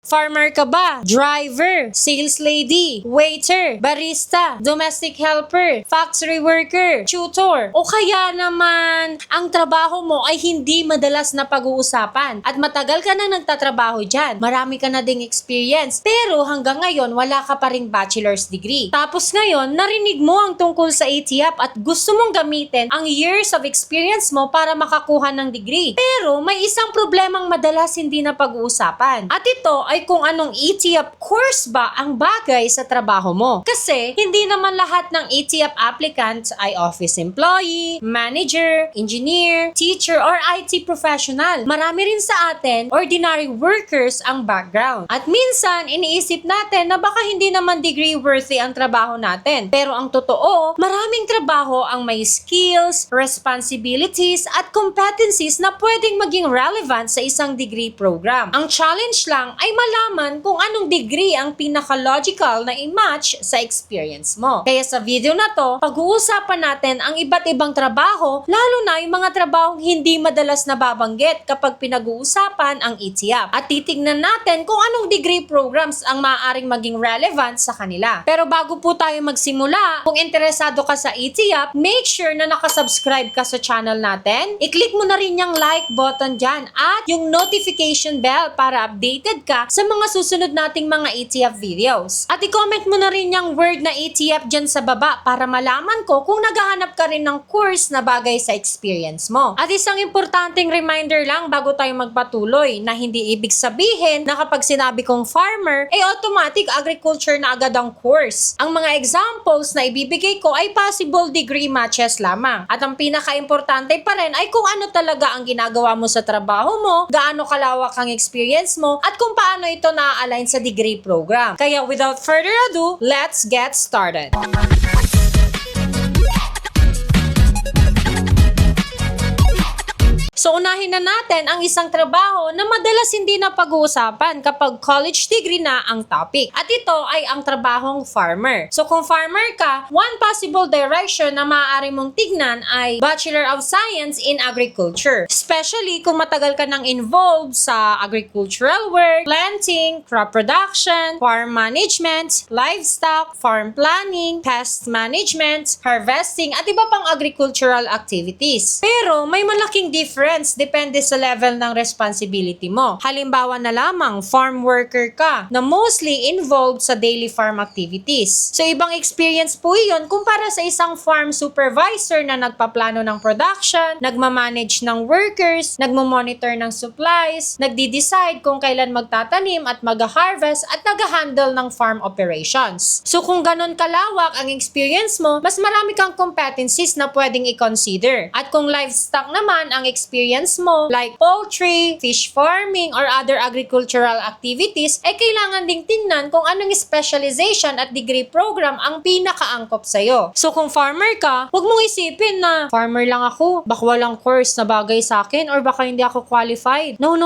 Farmer ka ba? Driver, sales lady, waiter, barista, domestic helper, factory worker, tutor, o kaya naman ang trabaho mo ay hindi madalas na pag-uusapan at matagal ka na nagtatrabaho dyan. Marami ka na ding experience pero hanggang ngayon wala ka pa ring bachelor's degree. Tapos ngayon, narinig mo ang tungkol sa ATF at gusto mong gamitin ang years of experience mo para makakuha ng degree. Pero may isang problemang madalas hindi na pag-uusapan. At ito ay kung anong ATF course ba ang bagay sa trabaho mo. Kasi hindi naman lahat ng ATF applicants ay office employee, manager, engineer, teacher, or IT professional. Marami rin sa atin, ordinary workers ang background. At minsan, iniisip natin na baka hindi naman degree worthy ang trabaho natin. Pero ang totoo, maraming trabaho ang may skills, responsibilities, at competencies na pwedeng maging relevant sa isang degree program. Ang challenge lang ay malaman kung anong degree ang pinaka-logical na i-match sa experience mo. Kaya sa video na to, pag-uusapan natin ang iba't ibang trabaho, lalo na yung mga trabahong hindi madalas nababanggit kapag pinag-uusapan ang ATF. At titignan natin kung anong degree programs ang maaaring maging relevant sa kanila. Pero bago po tayo magsimula, kung interesado ka sa ATF, make sure na nakasubscribe ka sa channel natin. I-click mo na rin yung like button dyan at yung notification bell para updated ka sa mga susunod nating mga ATF videos. At i-comment mo na rin yung word na ATF dyan sa baba para malaman ko kung naghahanap ka rin ng course na bagay sa experience mo. At isang importanteng reminder lang bago tayo magpatuloy na hindi ibig sabihin na kapag sinabi kong farmer, ay automatic agriculture na agad ang course. Ang mga examples na ibibigay ko ay possible degree matches lamang. At ang pinaka-importante pa rin ay kung ano talaga ang ginagawa mo sa trabaho mo, gaano kalawak ang experience mo, at kung paano ito na-align sa degree program. Kaya without further ado, let's get started. So unahin na natin ang isang trabaho na madalas hindi na pag-uusapan kapag college degree na ang topic. At ito ay ang trabahong farmer. So kung farmer ka, one possible direction na maaari mong tignan ay Bachelor of Science in Agriculture. Especially kung matagal ka nang involved sa agricultural work, planting, crop production, farm management, livestock, farm planning, pest management, harvesting, at iba pang agricultural activities. Pero may malaking difference depende sa level ng responsibility mo. Halimbawa na lamang, farm worker ka na mostly involved sa daily farm activities. So, ibang experience po yun kumpara sa isang farm supervisor na nagpaplano ng production, nagmamanage ng workers, nagmamonitor ng supplies, nagdi-decide kung kailan magtatanim at mag-harvest at nag-handle ng farm operations. So, kung ganun kalawak ang experience mo, mas marami kang competencies na pwedeng i-consider. At kung livestock naman ang experience mo, like poultry, fish farming, or other agricultural activities, ay kailangan ding tingnan kung anong specialization at degree program ang pinakaangkop sa'yo. So kung farmer ka, huwag mong isipin na farmer lang ako, baka walang course na bagay sa akin, or baka hindi ako qualified. No.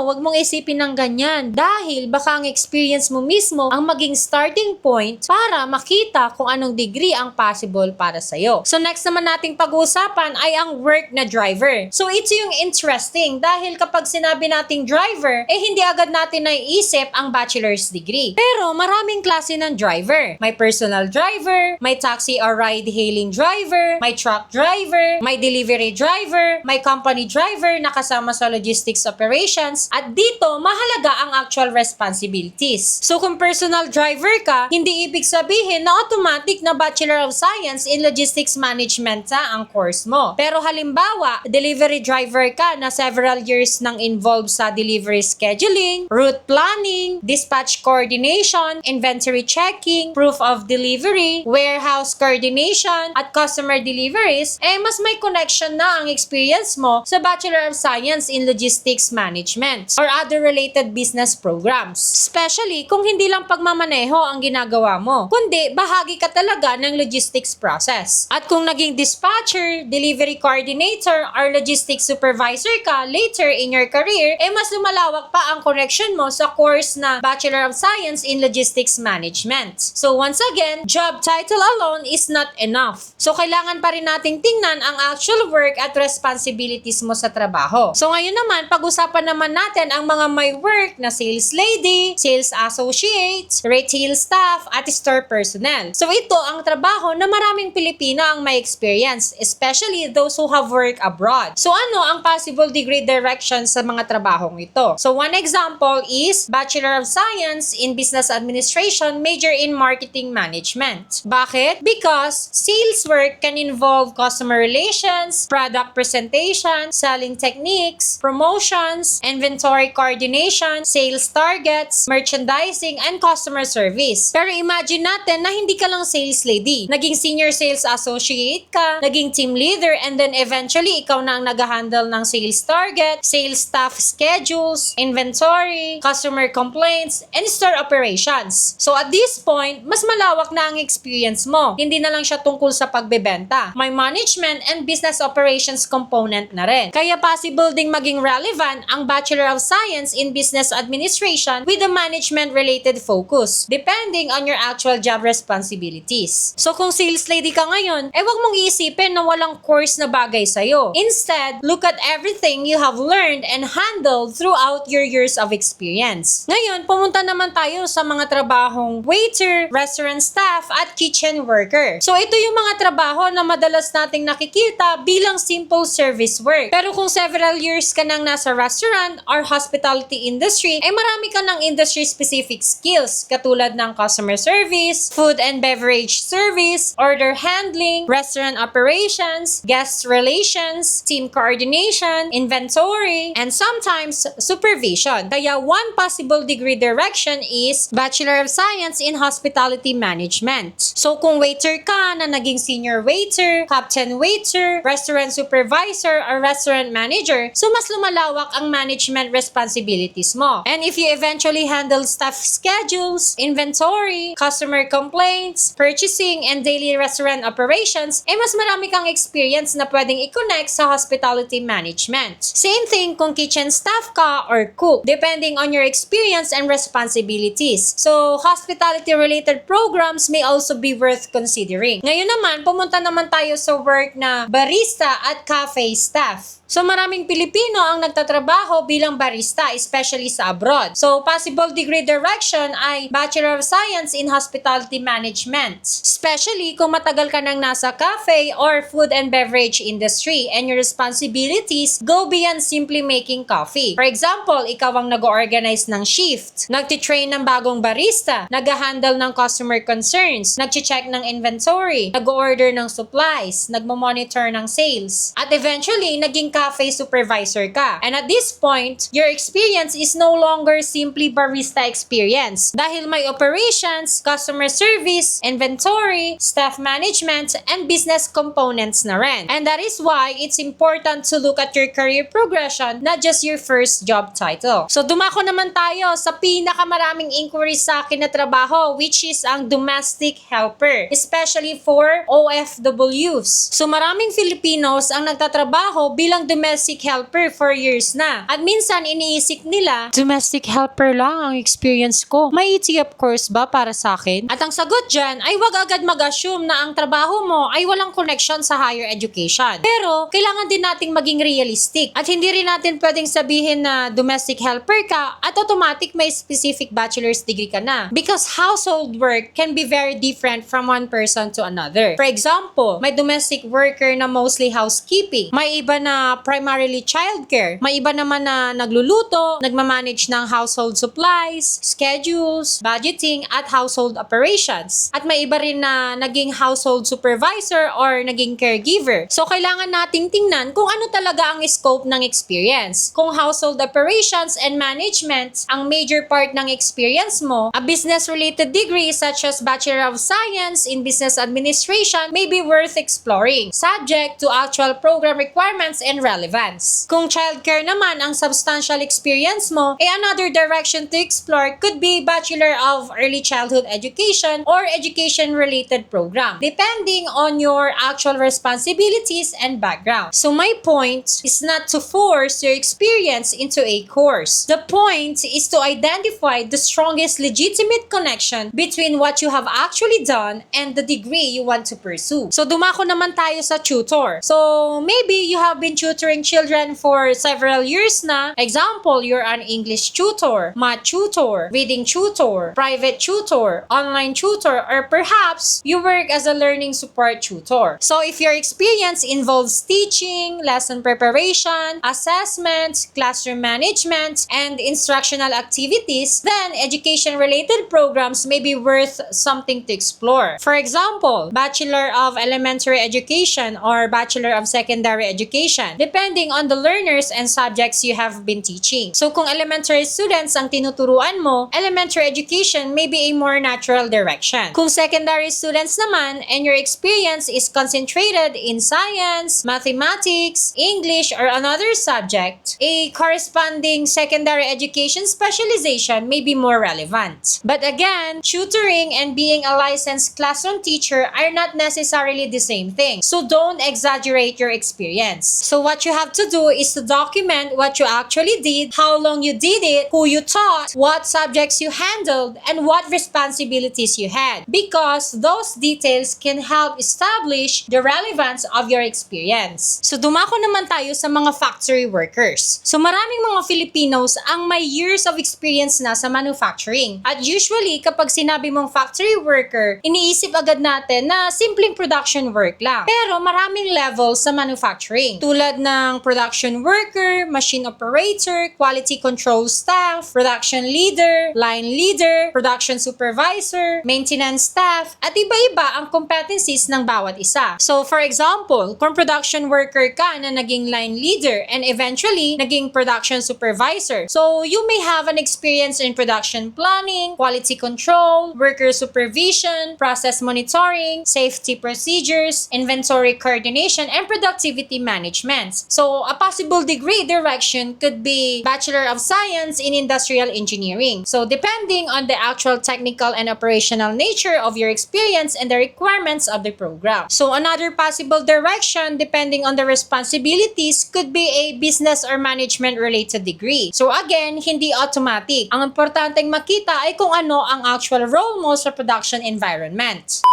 Huwag mong isipin ng ganyan. Dahil baka ang experience mo mismo ang maging starting point para makita kung anong degree ang possible para sa'yo. So next naman nating pag-uusapan ay ang work na driver. So ito yung interesting dahil kapag sinabi nating driver, hindi agad natin naiisip ang bachelor's degree. Pero maraming klase ng driver. May personal driver, may taxi or ride-hailing driver, may truck driver, may delivery driver, may company driver na kasama sa logistics operations, at dito mahalaga ang actual responsibilities. So kung personal driver ka, hindi ibig sabihin na automatic na Bachelor of Science in Logistics Management ang course mo. Pero halimbawa, delivery driver ka na several years nang involved sa delivery scheduling, route planning, dispatch coordination, inventory checking, proof of delivery, warehouse coordination, at customer deliveries, mas may connection na ang experience mo sa Bachelor of Science in Logistics Management or other related business programs. Especially kung hindi lang pagmamaneho ang ginagawa mo, kundi bahagi ka talaga ng logistics process. At kung naging dispatcher, delivery coordinator, or logistics supervisor ka later in your career, mas lumalawak pa ang connection mo sa course na Bachelor of Science in Logistics Management. So once again, job title alone is not enough. So kailangan pa rin nating tingnan ang actual work at responsibilities mo sa trabaho. So ngayon naman, pag-usapan naman natin ang mga may work na sales lady, sales associate, retail staff, at store personnel. So ito ang trabaho na maraming Pilipino ang may experience, especially those who have worked abroad. So ano ang possible degree direction sa mga trabahong ito? So one example is Bachelor of Science in Business Administration, major in Marketing Management. Bakit? Because sales work can involve customer relations, product presentation, selling techniques, promotions, inventory coordination, sales targets, merchandising, and customer service. Pero imagine natin na hindi ka lang sales lady. Naging senior sales associate ka, naging team leader, and then eventually ikaw na ang nag-handle ng sales target, sales staff schedules, inventory, customer complaints, and store operations. So at this point, mas malawak na ang experience mo. Hindi na lang siya tungkol sa pagbebenta. May management and business operations component na rin. Kaya possible ding maging relevant ang Bachelor of Science in Business Administration with a management-related focus, depending on your actual job responsibilities. So kung sales lady ka ngayon, wag mong iisipin na walang course na bagay sa'yo. Instead, look at everything you have learned and handled throughout your years of experience. Ngayon, pumunta naman tayo sa mga trabahong waiter, restaurant staff, at kitchen worker. So ito yung mga trabaho na madalas nating nakikita bilang simple service work. Pero kung several years ka nang nasa restaurant or hospitality industry, marami ka ng industry-specific skills katulad ng customer service, food and beverage service, order handling, restaurant operations, guest relations, team coordination, inventory, and sometimes supervision. Kaya one possible degree direction is Bachelor of Science in Hospitality Management. So kung waiter ka na naging senior waiter, captain waiter, restaurant supervisor, or restaurant manager, so mas lumalawak ang management responsibilities mo. And if you eventually handle staff schedules, inventory, customer complaints, purchasing, and daily restaurant operations, mas marami kang experience na pwedeng i-connect sa hospitality management. Same thing kung kitchen staff ka or cook, depending on your experience and responsibilities. So, hospitality-related programs may also be worth considering. Ngayon naman, pumunta naman tayo sa work na barista at cafe staff. So maraming Pilipino ang nagtatrabaho bilang barista, especially sa abroad. So possible degree direction ay Bachelor of Science in Hospitality Management. Especially kung matagal ka nang nasa cafe or food and beverage industry and your responsibilities go beyond simply making coffee. For example, ikaw ang nag-organize ng shift, nagtitrain ng bagong barista, nag-handle ng customer concerns, nag-check ng inventory, nag-order ng supplies, nagmo-monitor ng sales, at eventually naging cafe supervisor ka. And at this point, your experience is no longer simply barista experience dahil may operations, customer service, inventory, staff management, and business components na rin. And that is why it's important to look at your career progression, not just your first job title. So dumako naman tayo sa pinakamaraming inquiries sa akin na trabaho, which is ang domestic helper, especially for OFWs. So maraming Filipinos ang nagtatrabaho bilang domestic helper for years na. At minsan iniisip nila, domestic helper lang ang experience ko. May ETF course ba para sa akin? At ang sagot dyan ay wag agad mag-assume na ang trabaho mo ay walang connection sa higher education. Pero, kailangan din nating maging realistic. At hindi rin natin pwedeng sabihin na domestic helper ka at automatic may specific bachelor's degree ka na. Because household work can be very different from one person to another. For example, may domestic worker na mostly housekeeping. May iba na primarily childcare. May iba naman na nagluluto, nagmamanage ng household supplies, schedules, budgeting, at household operations. At may iba rin na naging household supervisor or naging caregiver. So, kailangan nating tingnan kung ano talaga ang scope ng experience. Kung household operations and management ang major part ng experience mo, a business-related degree such as Bachelor of Science in Business Administration may be worth exploring, subject to actual program requirements and relevance. Kung childcare naman ang substantial experience mo, another direction to explore could be Bachelor of Early Childhood Education or education-related program, depending on your actual responsibilities and background. So my point, point is not to force your experience into a course. The point is to identify the strongest legitimate connection between what you have actually done and the degree you want to pursue. So dumako naman tayo sa tutor. So maybe you have been tutoring children for several years na. Example, you're an English tutor, math tutor, reading tutor, private tutor, online tutor, or perhaps you work as a learning support tutor. So if your experience involves teaching, lesson preparation, assessment, classroom management, and instructional activities, then education-related programs may be worth something to explore. For example, Bachelor of Elementary Education or Bachelor of Secondary Education, depending on the learners and subjects you have been teaching. So kung elementary students ang tinuturuan mo, elementary education may be a more natural direction. Kung secondary students naman and your experience is concentrated in science, mathematics, English, or another subject, a corresponding secondary education specialization may be more relevant. But again, tutoring and being a licensed classroom teacher are not necessarily the same thing. So don't exaggerate your experience. So what you have to do is to document what you actually did, how long you did it, who you taught, what subjects you handled, and what responsibilities you had. Because those details can help establish the relevance of your experience. So dumako naman tayo sa mga factory workers. So maraming mga Filipinos ang may years of experience na sa manufacturing. At usually, kapag sinabi mong factory worker, iniisip agad natin na simpleng production work lang. Pero maraming levels sa manufacturing. Tulad ng production worker, machine operator, quality control staff, production leader, line leader, production supervisor, maintenance staff, at iba-iba ang competencies ng bawat isa. So for example, kung production worker ka na naging line leader and eventually naging production supervisor, so you may have an experience in production planning, quality control, worker supervision, process monitoring, safety procedures, inventory coordination, and productivity management. So a possible degree direction could be Bachelor of Science in Industrial Engineering. So depending on the actual technical and operational nature of your experience and the requirements of the program. So another possible direction depending on the responsibilities could be a business or management related degree. So again, hindi automatic. Ang importanteng makita ay kung ano ang actual role mo sa production environment.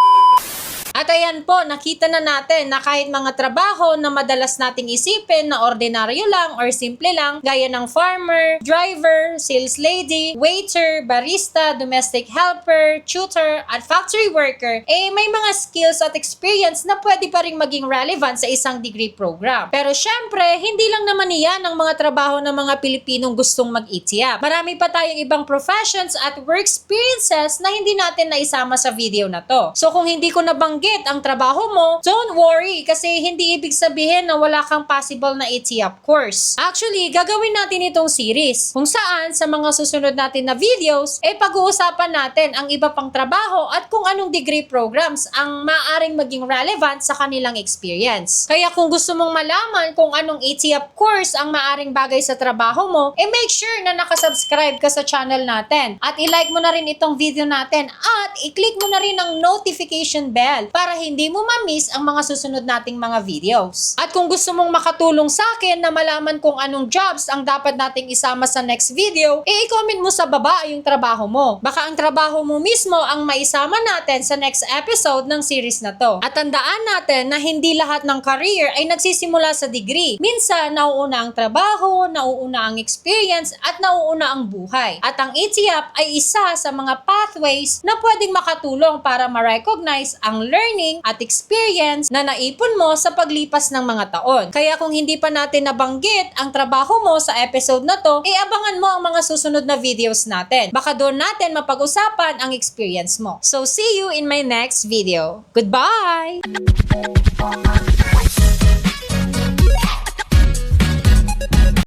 At ayan po, nakita na natin na kahit mga trabaho na madalas nating isipin na ordinaryo lang or simple lang, gaya ng farmer, driver, sales lady, waiter, barista, domestic helper, tutor, at factory worker, may mga skills at experience na pwede pa rin maging relevant sa isang degree program. Pero syempre, hindi lang naman iyan ang mga trabaho ng mga Pilipinong gustong mag-ETIAP. Marami pa tayong ibang professions at work experiences na hindi natin naisama sa video na to. So kung hindi ko nabanggit ang trabaho mo, don't worry kasi hindi ibig sabihin na wala kang possible na ETIAP course. Actually, gagawin natin itong series kung saan sa mga susunod natin na videos, pag-uusapan natin ang iba pang trabaho at kung anong degree programs ang maaaring maging relevant sa kanilang experience. Kaya kung gusto mong malaman kung anong ETIAP course ang maaaring bagay sa trabaho mo, make sure na nakasubscribe ka sa channel natin at i-like mo na rin itong video natin at i-click mo na rin ang notification bell para hindi mo ma-miss ang mga susunod nating mga videos. At kung gusto mong makatulong sa akin na malaman kung anong jobs ang dapat nating isama sa next video, i-comment mo sa baba yung trabaho mo. Baka ang trabaho mo mismo ang maisama natin sa next episode ng series na to. At tandaan natin na hindi lahat ng career ay nagsisimula sa degree. Minsan, nauuna ang trabaho, nauuna ang experience, at nauuna ang buhay. At ang ETIAP ay isa sa mga pathways na pwedeng makatulong para ma-recognize ang learning at experience na naipon mo sa paglipas ng mga taon. Kaya kung hindi pa natin nabanggit ang trabaho mo sa episode na to, abangan mo ang mga susunod na videos natin. Baka doon natin mapag-usapan ang experience mo. So see you in my next video. Goodbye!